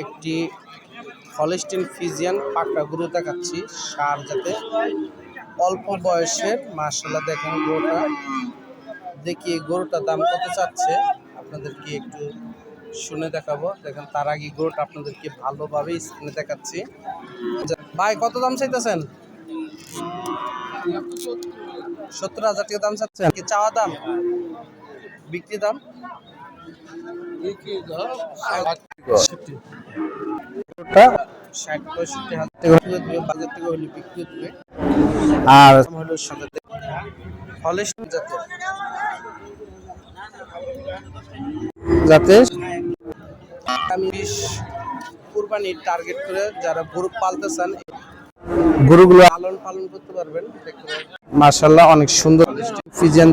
একটি Holstein Friesian পাকড়া গরু দেখাচ্ছি সার জাতে অল্প বয়সের। মাশাআল্লাহ দেখেন গরুটা, দেখি গরুটার দাম কত চাচ্ছে আপনাদেরকে একটু শুনে দেখাবো। দেখেন তার আগে গরুটা আপনাদেরকে ভালোভাবে স্ক্রিনে দেখাচ্ছি। ভাই কত দাম চাইতেছেন? 70,000 টাকা দাম চাচ্ছেন? কি চাওয়া দাম? বিক্রি দাম? আর হলো যাতে আমি কুরবানির টার্গেট করে যারা গরু পালতে চান গরুগুলো লালন পালন করতে পারবেন। মাশাআল্লাহ অনেক সুন্দর ফ্রিজিয়ান